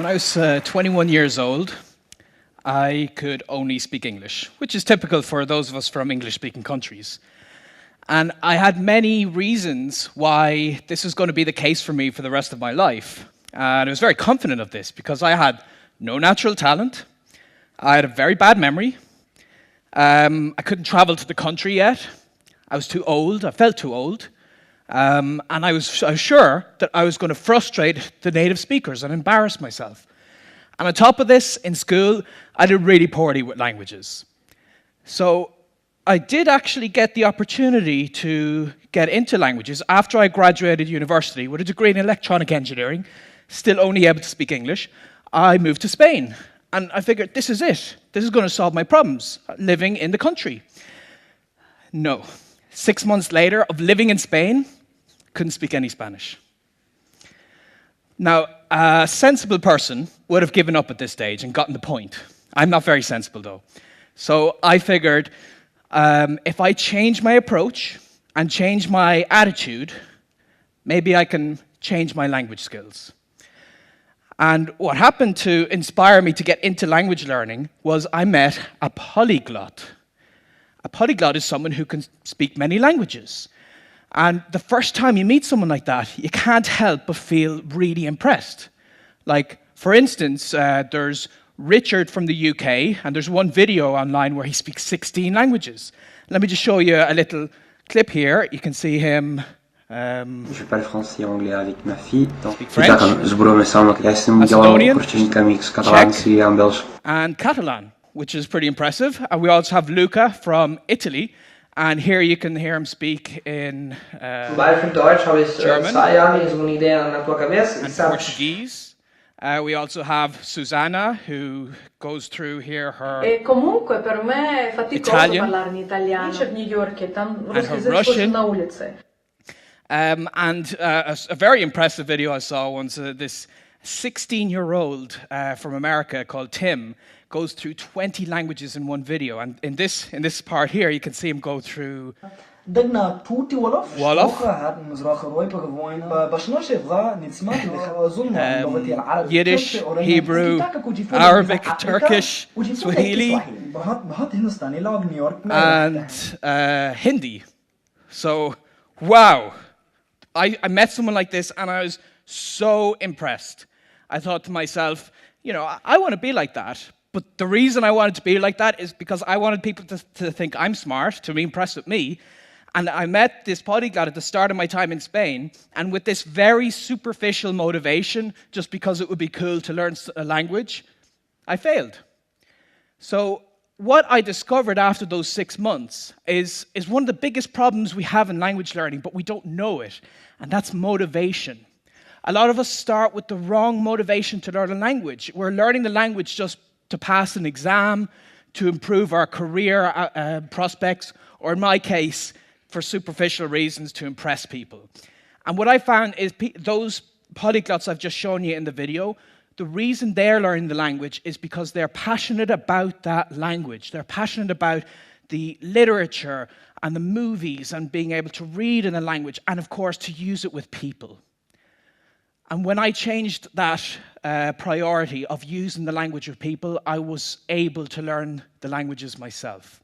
I was 21 years old, I could only speak English, which is typical for those of us from English-speaking countries. And I had many reasons why this was going to be the case for me for the rest of my life. And I was very confident of this because I had no natural talent, I had a very bad memory, I couldn't travel to the country yet, I was too old, I felt too old, and I was sure that I was going to frustrate the native speakers and embarrass myself. And on top of this, in school, I did really poorly with languages. So I did actually get the opportunity to get into languages after I graduated university with a degree in electronic engineering, still only able to speak English. I moved to Spain, and I figured this is it. This is going to solve my problems, living in the country. No. 6 months later of living in Spain, couldn't speak any Spanish. Now, a sensible person would have given up at this stage and gotten the point. I'm not very sensible, though. So I figured if I change my approach and change my attitude, maybe I can change my language skills. And what happened to inspire me to get into language learning was I met a polyglot. A polyglot is someone who can speak many languages. And the first time you meet someone like that, you can't help but feel really impressed. Like, for instance, there's Richard from the UK, and there's one video online where he speaks 16 languages. Let me just show you a little clip here. You can see him. Je parle français et anglais avec ma fille. Speak French, Macedonian, Czech, and Catalan, which is pretty impressive. And we also have Luca from Italy. And here you can hear him speak in German and Portuguese. We also have Susanna, who goes through here her Italian and her Russian. And a very impressive video I saw once, this 16-year-old from America called Tim goes through 20 languages in one video. And in this part here, you can see him go through Wolof, Yiddish, Hebrew, Arabic, Turkish, Swahili, and Hindi. So, wow. I met someone like this and I was so impressed. I thought to myself, you know, I want to be like that. But the reason I wanted to be like that is because I wanted people to think I'm smart, to be impressed with me. And I met this polyglot at the start of my time in Spain, and with this very superficial motivation, just because it would be cool to learn a language, I failed. So what I discovered after those 6 months is one of the biggest problems we have in language learning, but we don't know it, and that's motivation. A lot of us start with the wrong motivation to learn a language. We're learning the language just to pass an exam, to improve our career prospects, or in my case, for superficial reasons, to impress people. And what I found is those polyglots I've just shown you in the video, the reason they're learning the language is because they're passionate about that language. They're passionate about the literature and the movies and being able to read in a language and, of course, to use it with people. And when I changed that priority of using the language with people, I was able to learn the languages myself.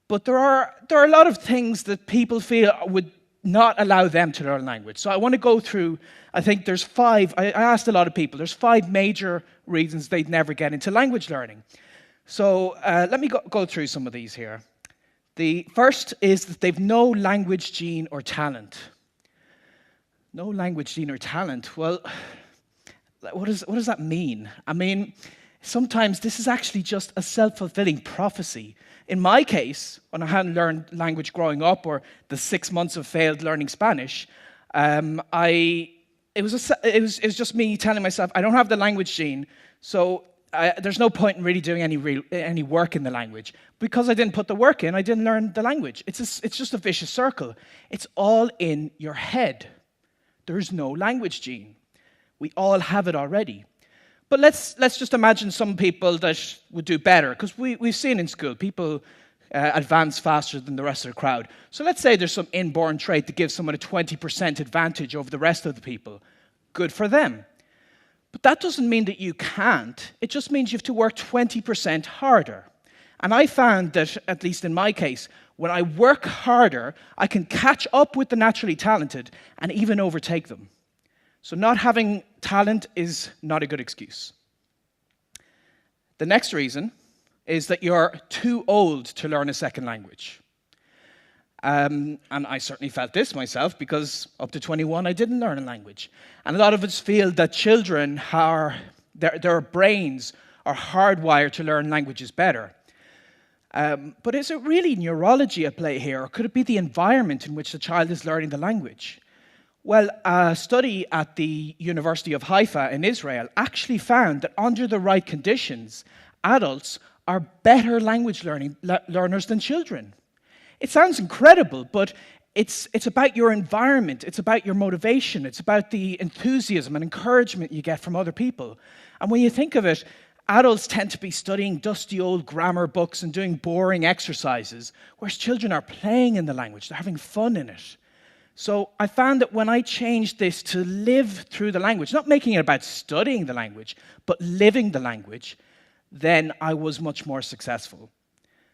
But there are a lot of things that people feel would not allow them to learn language. So I want to go through, I think there's 5, I asked a lot of people, there's 5 major reasons they'd never get into language learning. So let me go through some of these here. The first is that they've no language gene or talent. No language gene or talent. Well, what does that mean? I mean, sometimes this is actually just a self-fulfilling prophecy. In my case, when I hadn't learned language growing up, or the 6 months of failed learning Spanish, it was just me telling myself, I don't have the language gene, so there's no point in really doing any work in the language. Because I didn't put the work in, I didn't learn the language. It's just a vicious circle. It's all in your head. There's no language gene. We all have it already. But let's just imagine some people that would do better, because we've seen in school people advance faster than the rest of the crowd. So let's say there's some inborn trait that gives someone a 20% advantage over the rest of the people. Good for them. But that doesn't mean that you can't. It just means you have to work 20% harder. And I found that, at least in my case, when I work harder, I can catch up with the naturally talented and even overtake them. So not having talent is not a good excuse. The next reason is that you're too old to learn a second language. And I certainly felt this myself, because up to 21 I didn't learn a language. And a lot of us feel that children their brains are hardwired to learn languages better. But is it really neurology at play here, or could it be the environment in which the child is learning the language? Well, a study at the University of Haifa in Israel actually found that under the right conditions, adults are better language learners than children. It sounds incredible, but it's about your environment, it's about your motivation, it's about the enthusiasm and encouragement you get from other people. And when you think of it, adults tend to be studying dusty old grammar books and doing boring exercises, whereas children are playing in the language, they're having fun in it. So I found that when I changed this to live through the language, not making it about studying the language, but living the language, then I was much more successful.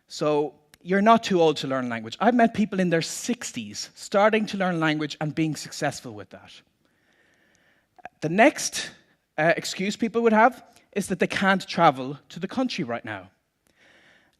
So you're not too old to learn language. I've met people in their 60s starting to learn language and being successful with that. The next excuse people would have is that they can't travel to the country right now.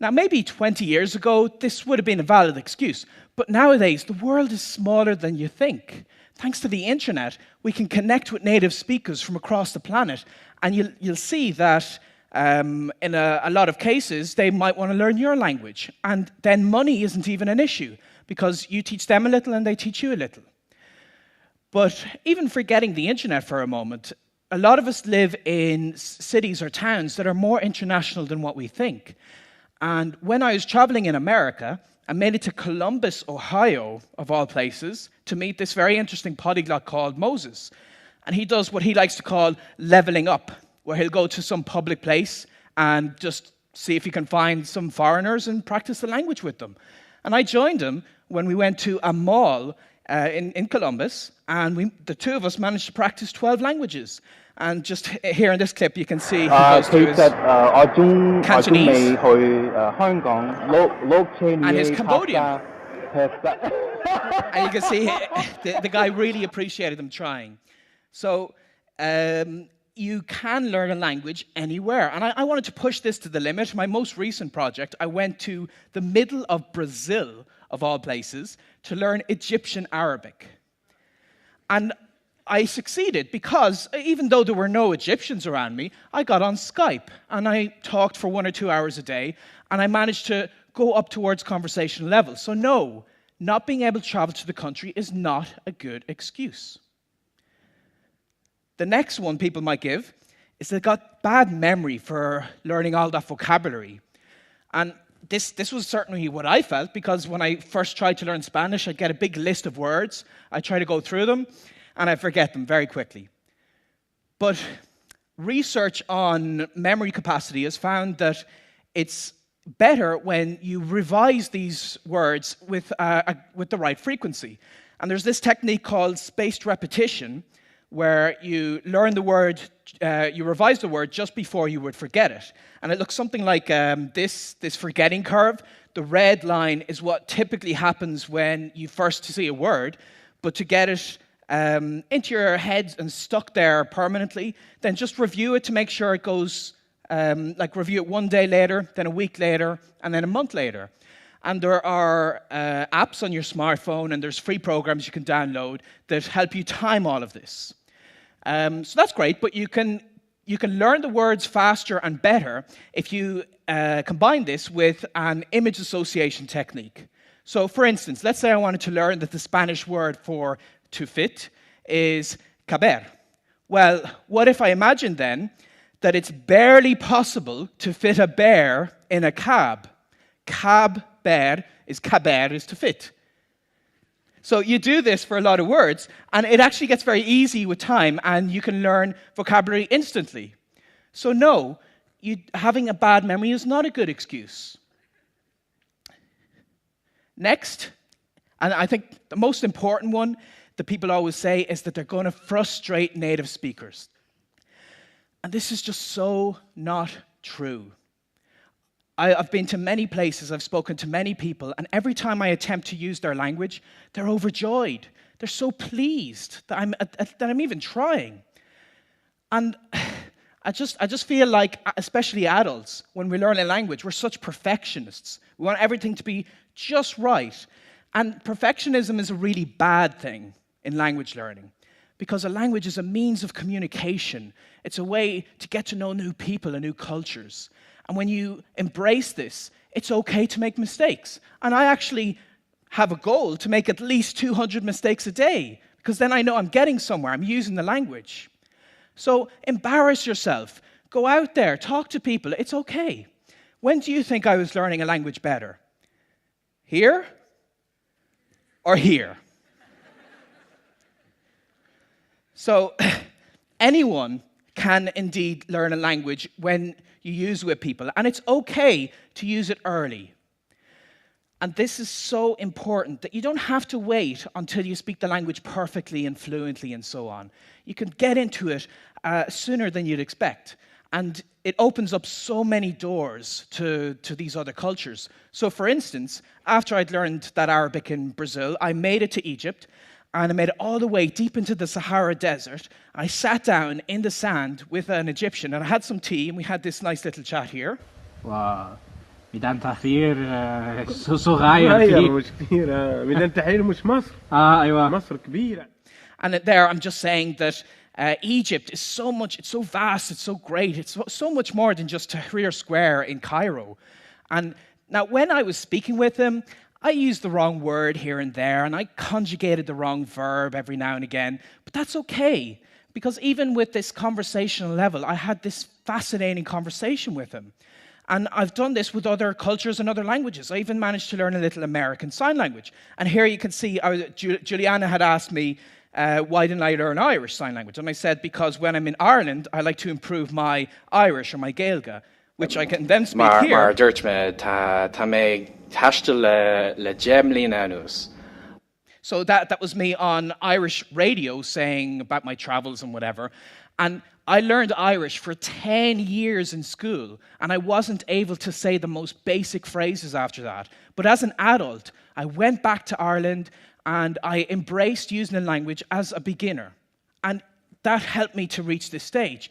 Now, maybe 20 years ago, this would have been a valid excuse, but nowadays, the world is smaller than you think. Thanks to the internet, we can connect with native speakers from across the planet, and you'll see that in a lot of cases, they might want to learn your language, and then money isn't even an issue, because you teach them a little and they teach you a little. But even forgetting the internet for a moment, a lot of us live in cities or towns that are more international than what we think. And when I was traveling in America, I made it to Columbus, Ohio, of all places, to meet this very interesting polyglot called Moses. And he does what he likes to call leveling up, where he'll go to some public place and just see if he can find some foreigners and practice the language with them. And I joined him when we went to a mall in Columbus, and the two of us managed to practice 12 languages. And just here in this clip, you can see he goes to his Cantonese and his Cambodian. And you can see the guy really appreciated them trying. So you can learn a language anywhere. And I wanted to push this to the limit. My most recent project, I went to the middle of Brazil, of all places, to learn Egyptian Arabic. And I succeeded because even though there were no Egyptians around me, I got on Skype and I talked for 1 or 2 hours a day, and I managed to go up towards conversational level. So no, not being able to travel to the country is not a good excuse. The next one people might give is they've got bad memory for learning all that vocabulary. And this was certainly what I felt, because when I first tried to learn Spanish, I'd get a big list of words, I'd try to go through them, and I forget them very quickly. But research on memory capacity has found that it's better when you revise these words with the right frequency. And there's this technique called spaced repetition, where you learn the word, you revise the word just before you would forget it. And it looks something like this forgetting curve. The red line is what typically happens when you first see a word, but to get it into your head and stuck there permanently, then just review it to make sure it goes, review it 1 day later, then a week later, and then a month later. And there are apps on your smartphone, and there's free programs you can download that help you time all of this. So that's great, but you can learn the words faster and better if you combine this with an image association technique. So for instance, let's say I wanted to learn that the Spanish word for to fit is caber. Well, what if I imagine then that it's barely possible to fit a bear in a cab? Caber is to fit. So you do this for a lot of words, and it actually gets very easy with time, and you can learn vocabulary instantly. So no, having a bad memory is not a good excuse. Next, and I think the most important one that people always say is that they're going to frustrate native speakers. And this is just so not true. I've been to many places, I've spoken to many people, and every time I attempt to use their language, they're overjoyed. They're so pleased that I'm even trying. And I just feel like, especially adults, when we learn a language, we're such perfectionists. We want everything to be just right. And perfectionism is a really bad thing in language learning, because a language is a means of communication. It's a way to get to know new people and new cultures. And when you embrace this, it's okay to make mistakes. And I actually have a goal to make at least 200 mistakes a day, because then I know I'm getting somewhere, I'm using the language. So embarrass yourself. Go out there, talk to people, it's okay. When do you think I was learning a language better? Here or here? So anyone can indeed learn a language when you use it with people, and it's okay to use it early. And this is so important that you don't have to wait until you speak the language perfectly and fluently and so on. You can get into it sooner than you'd expect. And it opens up so many doors to these other cultures. So for instance, after I'd learned that Arabic in Brazil, I made it to Egypt, and I made it all the way deep into the Sahara Desert. I sat down in the sand with an Egyptian, and I had some tea, and we had this nice little chat here. Wow. ميدان تحرير صغير مش كبيرة ميدان تحرير مش مصر أيوة مصر كبيرة. And there I'm just saying that Egypt is so much, it's so vast, it's so great, it's so much more than just Tahrir Square in Cairo. And now when I was speaking with him, I used the wrong word here and there, and I conjugated the wrong verb every now and again, but that's okay, because even with this conversational level, I had this fascinating conversation with him. And I've done this with other cultures and other languages. I even managed to learn a little American Sign Language. And here you can see, Juliana had asked me, why didn't I learn Irish Sign Language? And I said, because when I'm in Ireland, I like to improve my Irish or my Gaeilge, which I can then speak here. Maar dúirt me, tá mé taiste le Gemlín anús. So that was me on Irish radio saying about my travels and whatever. And I learned Irish for 10 years in school, and I wasn't able to say the most basic phrases after that. But as an adult, I went back to Ireland, and I embraced using the language as a beginner. And that helped me to reach this stage.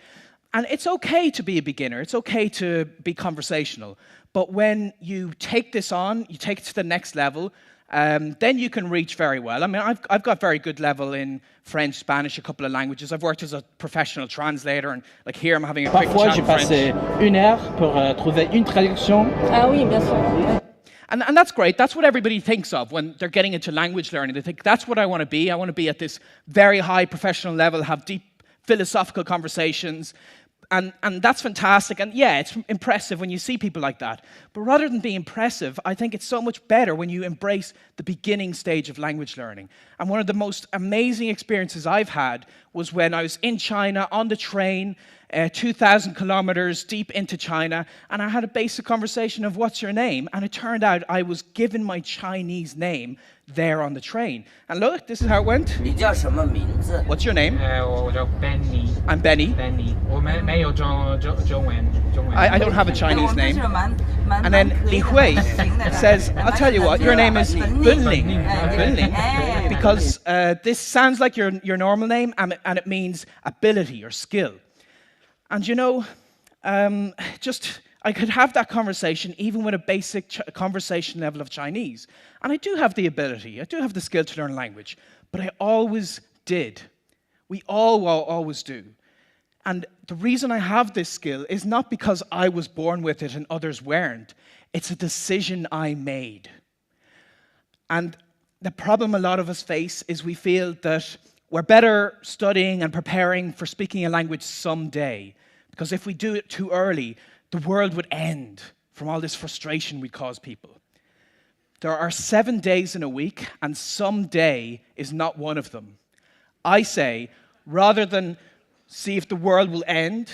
And it's okay to be a beginner. It's okay to be conversational. But when you take this on, you take it to the next level, then you can reach very well. I mean, I've got very good level in French, Spanish, a couple of languages. I've worked as a professional translator, and like here I'm having a quick Parfois, chat j'ai in French. passé 1 heure pour trouver une traduction. Ah oui, bien sûr. And that's great. That's what everybody thinks of when they're getting into language learning. They think, that's what I want to be. I want to be at this very high professional level, have deep philosophical conversations. And that's fantastic. And yeah, it's impressive when you see people like that. But rather than be impressive, I think it's so much better when you embrace the beginning stage of language learning. And one of the most amazing experiences I've had was when I was in China on the train, 2,000 kilometers deep into China, and I had a basic conversation of what's your name? And it turned out I was given my Chinese name there on the train. And look, this is how it went. 你叫什么名字？ What's your name? 我叫 Benny. I'm Benny. Benny. 我没有中文。I don't have a Chinese 我们 name. 是蛮 And then 可以 Li 的 Hui 行的 says, I'll tell you what, your name is Bunling. Bunling. Eh. Because this sounds like your normal name, and it means ability or skill. And you know, I could have that conversation even with a basic conversation level of Chinese. And I do have the ability, I do have the skill to learn language, but I always did. We all always do. And the reason I have this skill is not because I was born with it and others weren't. It's a decision I made. And the problem a lot of us face is we feel that we're better studying and preparing for speaking a language someday. Because if we do it too early, the world would end from all this frustration we cause people. There are 7 days in a week, and someday is not one of them. I say, rather than see if the world will end,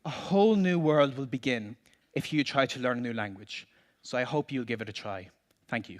a whole new world will begin if you try to learn a new language. So I hope you'll give it a try. Thank you.